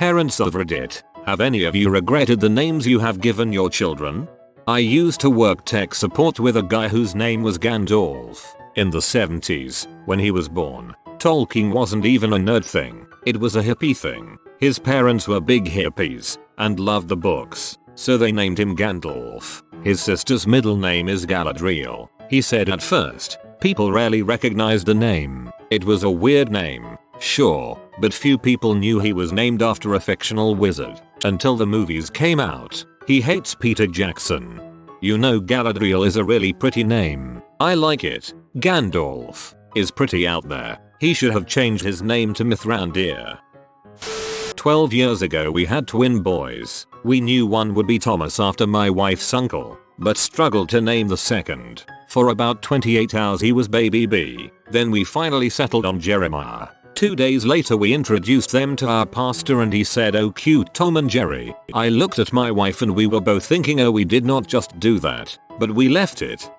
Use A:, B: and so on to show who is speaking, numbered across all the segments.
A: Parents of Reddit, have any of you regretted the names you have given your children? I used to work tech support with a guy whose name was Gandalf. In the 70s, when he was born, Tolkien wasn't even a nerd thing, it was a hippie thing. His parents were big hippies and loved the books, so they named him Gandalf. His sister's middle name is Galadriel. He said at first, people rarely recognized the name. It was a weird name, sure, but few people knew he was named after a fictional wizard until the movies came out. He hates Peter Jackson. You know, Galadriel is a really pretty name. I like it. Gandalf is pretty out there. He should have changed his name to Mithrandir. 12 years ago we had twin boys. We knew one would be Thomas after my wife's uncle, but struggled to name the second. For about 28 hours he was baby B. Then we finally settled on Jeremiah. 2 days later we introduced them to our pastor and he said, "Oh cute Tom and Jerry." I looked at my wife and we were both thinking, oh, we did not just do that, but we left it.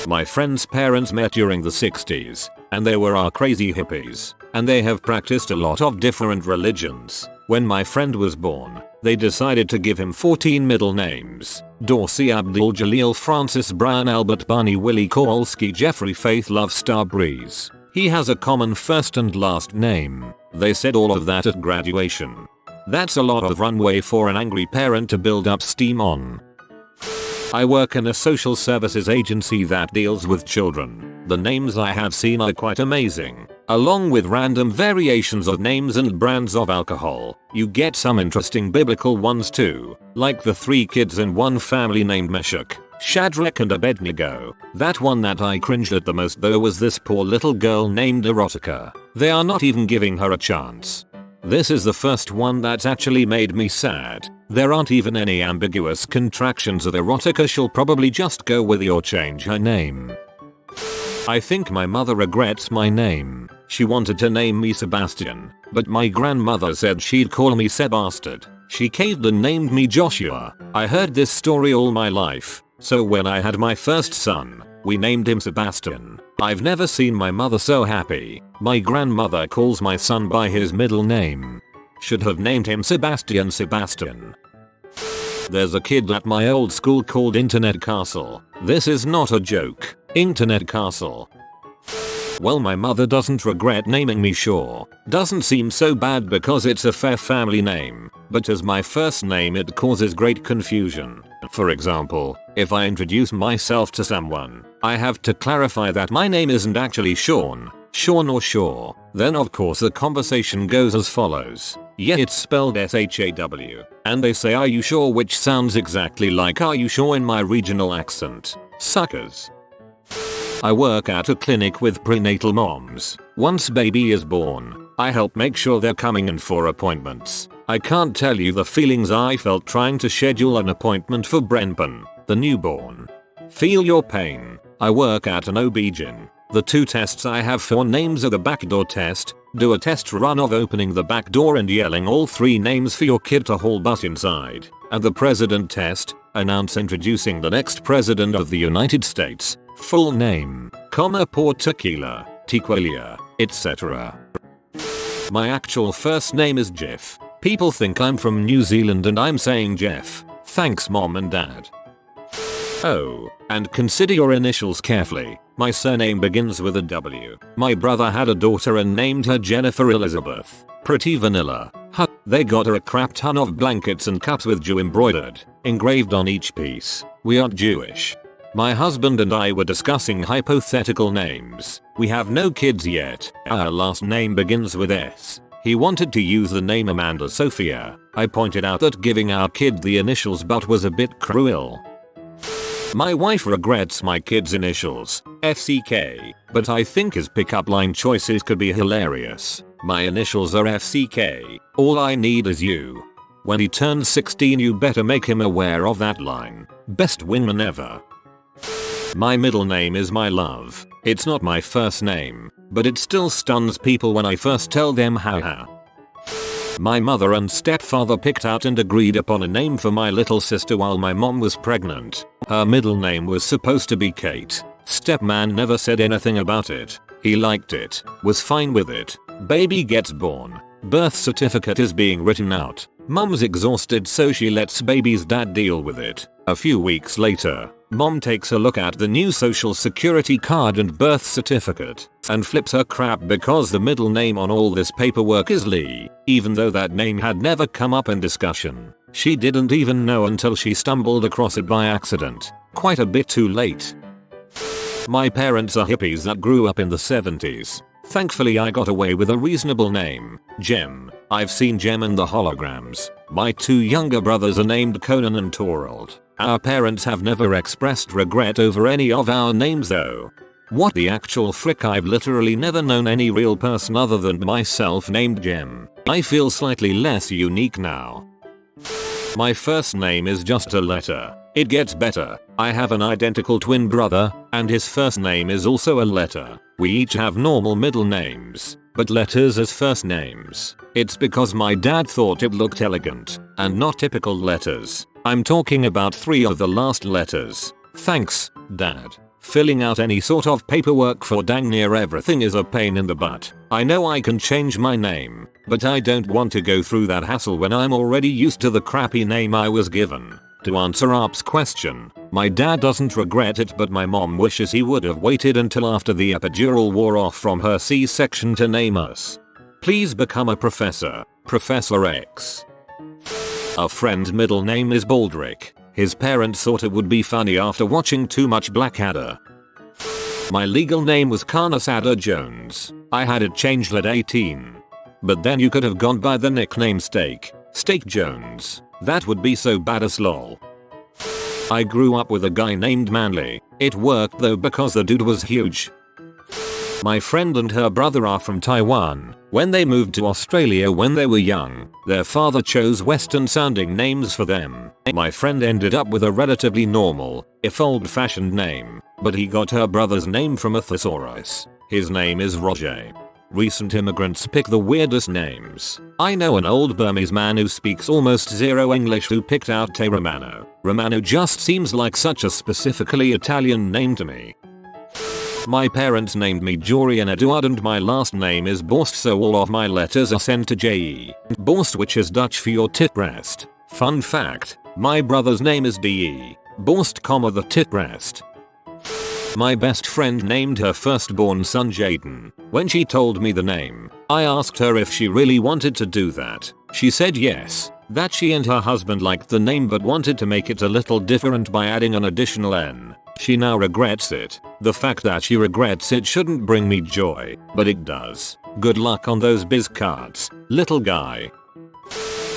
A: My friend's parents met during the 60s, and they were our crazy hippies, and they have practiced a lot of different religions. When my friend was born, they decided to give him 14 middle names: Dorsey, Abdul Jalil, Francis, Brian, Albert, Barney, Willie, Kowalski, Jeffrey, Faith, Love, Star, Breeze. He has a common first and last name. They said all of that at graduation. That's a lot of runway for an angry parent to build up steam on. I work in a social services agency that deals with children. The names I have seen are quite amazing. Along with random variations of names and brands of alcohol, you get some interesting biblical ones too, like the 3 kids in one family named Meshach, Shadrach and Abednego. That one that I cringed at the most though was this poor little girl named Erotica. They are not even giving her a chance. This is the first one that's actually made me sad. There aren't even any ambiguous contractions of erotica. She'll probably just go with it or change her name. I think my mother regrets my name. She wanted to name me Sebastian, but my grandmother said she'd call me Sebastard. She caved and named me Joshua. I heard this story all my life, so when I had my first son, we named him Sebastian. I've never seen my mother so happy. My grandmother calls my son by his middle name. Should have named him Sebastian. There's a kid at my old school called Internet Castle. This is not a joke. Internet Castle. Well, my mother doesn't regret naming me Shaw. Doesn't seem so bad because it's a fair family name, but as my first name it causes great confusion. For example, if I introduce myself to someone, I have to clarify that my name isn't actually Sean or Shaw. Then of course the conversation goes as follows. Yeah, it's spelled S-H-A-W. And they say, "Are you sure?" which sounds exactly like "Are you sure?" in my regional accent. Suckers. I work at a clinic with prenatal moms. Once baby is born, I help make sure they're coming in for appointments. I can't tell you the feelings I felt trying to schedule an appointment for Brenpan, the newborn. Feel your pain. I work at an OB-GYN. The 2 tests I have for names are the backdoor test, do a test run of opening the back door and yelling all 3 names for your kid to haul butt inside, and the president test, announce introducing the next president of the United States, full name, pour tequila, tequila, etc. My actual first name is Jeff. People think I'm from New Zealand and I'm saying Jeff. Thanks mom and dad. Oh, and consider your initials carefully. My surname begins with a W. My brother had a daughter and named her Jennifer Elizabeth. Pretty vanilla. They got her a crap ton of blankets and cups with Jew engraved on each piece. We aren't Jewish. My husband and I were discussing hypothetical names. We have no kids yet. Our last name begins with S. He wanted to use the name Amanda Sophia. I pointed out that giving our kid the initials but was a bit cruel. My wife regrets my kid's initials, FCK, but I think his pickup line choices could be hilarious. My initials are FCK, all I need is you. When he turns 16 you better make him aware of that line. Best wingman ever. My middle name is my love. It's not my first name, but it still stuns people when I first tell them haha. My mother and stepfather picked out and agreed upon a name for my little sister while my mom was pregnant. Her middle name was supposed to be Kate. Stepman never said anything about it. He liked it, was fine with it. Baby gets born. Birth certificate is being written out. Mom's exhausted, so she lets baby's dad deal with it. A few weeks later, Mom takes a look at the new social security card and birth certificate and flips her crap because the middle name on all this paperwork is Lee, even though that name had never come up in discussion. She didn't even know until she stumbled across it by accident. Quite a bit too late. My parents are hippies that grew up in the 70s. Thankfully I got away with a reasonable name, Jem. I've seen Jem in the holograms. My 2 younger brothers are named Conan and Torald. Our parents have never expressed regret over any of our names though. What the actual frick, I've literally never known any real person other than myself named Jem. I feel slightly less unique now. My first name is just a letter. It gets better. I have an identical twin brother, and his first name is also a letter. We each have normal middle names, but letters as first names. It's because my dad thought it looked elegant, and not typical letters. I'm talking about 3 of the last letters. Thanks, Dad. Filling out any sort of paperwork for dang near everything is a pain in the butt. I know I can change my name, but I don't want to go through that hassle when I'm already used to the crappy name I was given. To answer Arp's question, my dad doesn't regret it, but my mom wishes he would have waited until after the epidural wore off from her C-section to name us. Please become a professor, Professor X. A friend's middle name is Baldrick. His parents thought it would be funny after watching too much Blackadder. My legal name was Carnasadder Jones. I had it changed at 18. But then you could have gone by the nickname Steak Jones. That would be so badass lol. I grew up with a guy named Manly. It worked though because the dude was huge. My friend and her brother are from Taiwan. When they moved to Australia when they were young, their father chose Western sounding names for them. My friend ended up with a relatively normal, if old-fashioned name, but he got her brother's name from a thesaurus. His name is Roger. Recent immigrants pick the weirdest names. I know an old Burmese man who speaks almost zero English who picked out Te Romano. Romano just seems like such a specifically Italian name to me. My parents named me Jorian Eduard and my last name is Borst, so all of my letters are sent to J.E. Borst, which is Dutch for your tit breast. Fun fact, my brother's name is D.E. Borst, the tit breast. My best friend named her firstborn son Jaden. When she told me the name, I asked her if she really wanted to do that. She said yes, that she and her husband liked the name but wanted to make it a little different by adding an additional N. She now regrets it. The fact that she regrets it shouldn't bring me joy, but it does. Good luck on those biz cards, little guy.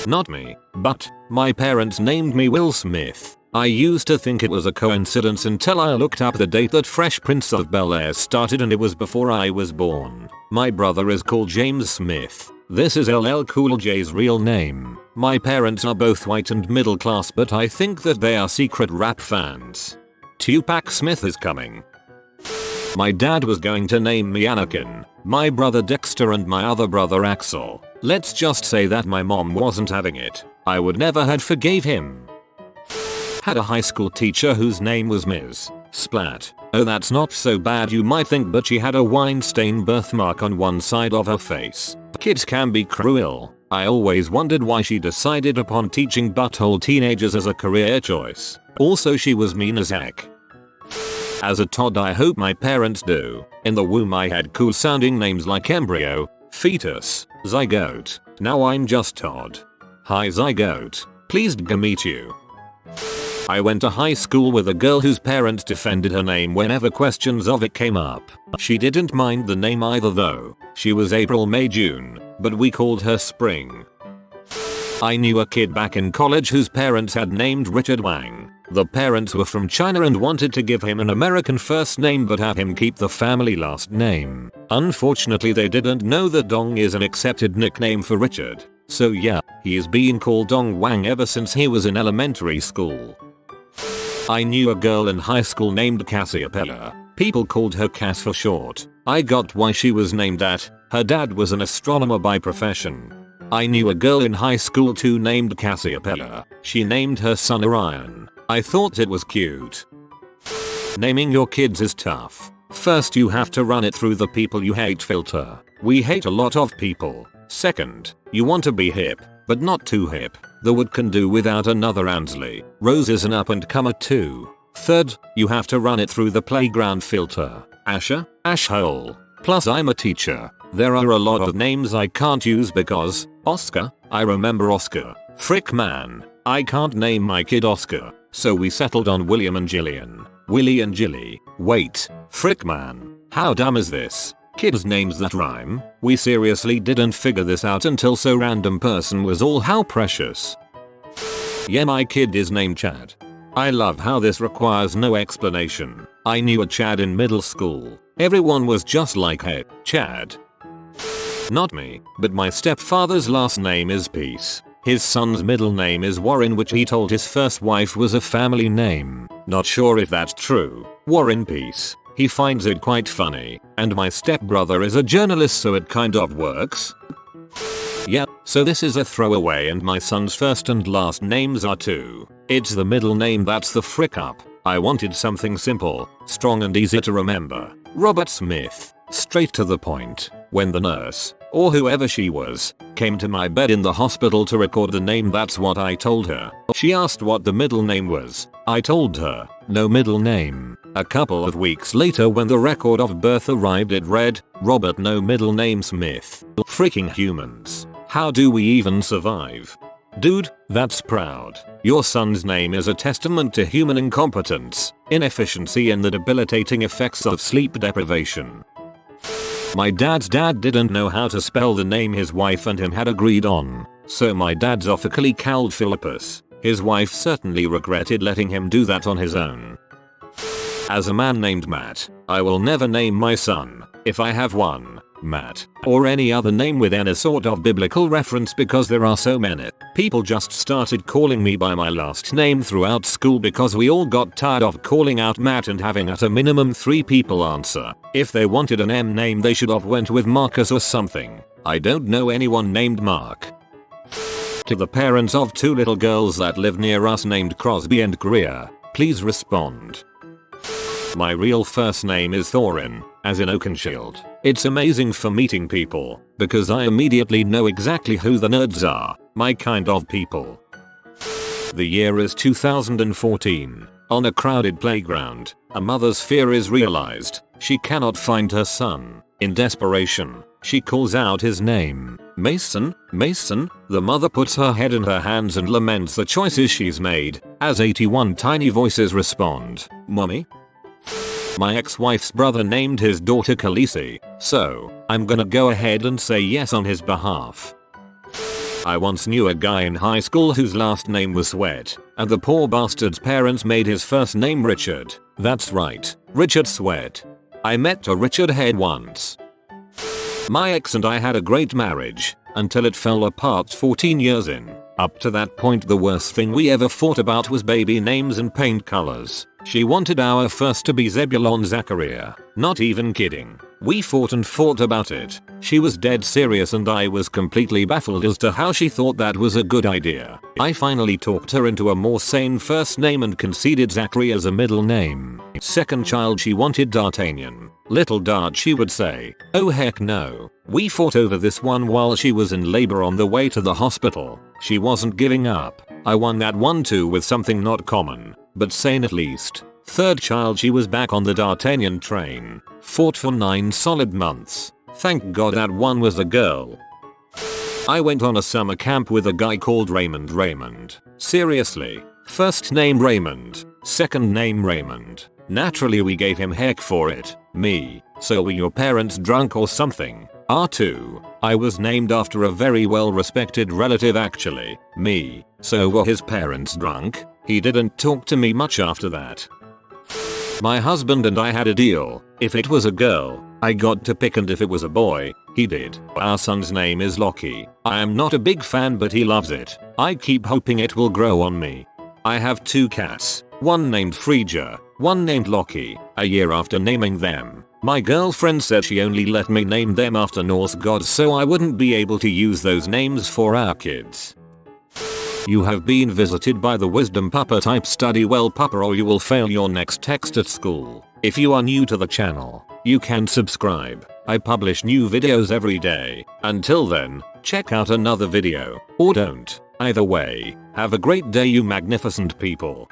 A: Not me, but my parents named me Will Smith. I used to think it was a coincidence until I looked up the date that Fresh Prince of Bel-Air started, and it was before I was born. My brother is called James Smith. This is LL Cool J's real name. My parents are both white and middle class, but I think that they are secret rap fans. Tupac Smith is coming. My dad was going to name me Anakin, my brother Dexter and my other brother Axel. Let's just say that my mom wasn't having it. I would never had forgave him. Had a high school teacher whose name was Ms. Splat. Oh, that's not so bad you might think, but she had a wine stain birthmark on one side of her face. Kids can be cruel. I always wondered why she decided upon teaching butthole teenagers as a career choice. Also, she was mean as heck. As a Todd, I hope my parents do. In the womb I had cool sounding names like embryo, fetus, zygote. Now I'm just Todd. Hi zygote. Pleased to meet you. I went to high school with a girl whose parents defended her name whenever questions of it came up. She didn't mind the name either though. She was April, May, June, but we called her Spring. I knew a kid back in college whose parents had named Richard Wang. The parents were from China and wanted to give him an American first name but have him keep the family last name. Unfortunately, they didn't know that Dong is an accepted nickname for Richard. So yeah, he is being called Dong Wang ever since he was in elementary school. I knew a girl in high school named Cassiopeia. People called her Cass for short. I got why she was named that. Her dad was an astronomer by profession. I knew a girl in high school too named Cassiopeia. She named her son Orion. I thought it was cute. Naming your kids is tough. First you have to run it through the people you hate filter. We hate a lot of people. Second, you want to be hip, but not too hip. The wood can do without another Ansley. Rose is an up-and-comer too. Third, you have to run it through the playground filter. Asher, Ashhole. Plus I'm a teacher. There are a lot of names I can't use because Oscar, I remember Oscar. Frick man, I can't name my kid Oscar. So we settled on William and Gillian. Willie and Gilly. Wait, frick man, how dumb is this? Kids names that rhyme? We seriously didn't figure this out until so random person was all how precious. Yeah, my kid is named Chad. I love how this requires no explanation. I knew a Chad in middle school. Everyone was just like, hey, Chad. Not me, but my stepfather's last name is Peace. His son's middle name is Warren, which he told his first wife was a family name. Not sure if that's true. Warren Peace. He finds it quite funny. And my stepbrother is a journalist, so it kind of works. Yeah, so this is a throwaway and my son's first and last names are too. It's the middle name that's the frick up. I wanted something simple, strong and easy to remember. Robert Smith. Straight to the point. When the nurse, or whoever she was, came to my bed in the hospital to record the name, that's what I told her. She asked what the middle name was. I told her, no middle name. A couple of weeks later when the record of birth arrived it read, Robert no middle name Smith. Freaking humans. How do we even survive? Dude, that's proud. Your son's name is a testament to human incompetence, inefficiency and the debilitating effects of sleep deprivation. My dad's dad didn't know how to spell the name his wife and him had agreed on, so my dad zophically called Philippus. His wife certainly regretted letting him do that on his own. As a man named Matt, I will never name my son, if I have one, Matt, or any other name with any sort of biblical reference because there are so many. People just started calling me by my last name throughout school because we all got tired of calling out Matt and having at a minimum 3 people answer. If they wanted an M name they should have went with Marcus or something. I don't know anyone named Mark. To the parents of 2 little girls that live near us named Crosby and Greer, please respond. My real first name is Thorin, as in Oakenshield. It's amazing for meeting people, because I immediately know exactly who the nerds are, my kind of people. The year is 2014. On a crowded playground, a mother's fear is realized. She cannot find her son. In desperation, she calls out his name. Mason, Mason. The mother puts her head in her hands and laments the choices she's made, as 81 tiny voices respond. Mommy? My ex-wife's brother named his daughter Khaleesi, so I'm gonna go ahead and say yes on his behalf. I once knew a guy in high school whose last name was Sweat, and the poor bastard's parents made his first name Richard. That's right, Richard Sweat. I met a Richard Head once. My ex and I had a great marriage, until it fell apart 14 years in. Up to that point the worst thing we ever fought about was baby names and paint colors. She wanted our first to be Zebulon Zachariah. Not even kidding. We fought and fought about it. She was dead serious and I was completely baffled as to how she thought that was a good idea. I finally talked her into a more sane first name and conceded Zachary as a middle name. Second child she wanted D'Artagnan. Little Dart she would say. Oh heck no. We fought over this one while she was in labor on the way to the hospital. She wasn't giving up. I won that one too with something not common, but sane at least. Third child she was back on the D'Artagnan train. Fought for 9 solid months. Thank God that one was a girl. I went on a summer camp with a guy called Raymond. Seriously. First name Raymond. Second name Raymond. Naturally we gave him heck for it. Me. So were your parents drunk or something? R2. I was named after a very well respected relative actually. Me. So were his parents drunk? He didn't talk to me much after that. My husband and I had a deal. If it was a girl, I got to pick, and if it was a boy, he did. Our son's name is Lockie. I am not a big fan but he loves it. I keep hoping it will grow on me. I have 2 cats. One named Frigga, one named Lockie. A year after naming them, my girlfriend said she only let me name them after Norse gods so I wouldn't be able to use those names for our kids. You have been visited by the wisdom pupper type. Study well pupper or you will fail your next text at school. If you are new to the channel, you can subscribe. I publish new videos every day. Until then, check out another video, or don't. Either way, have a great day you magnificent people.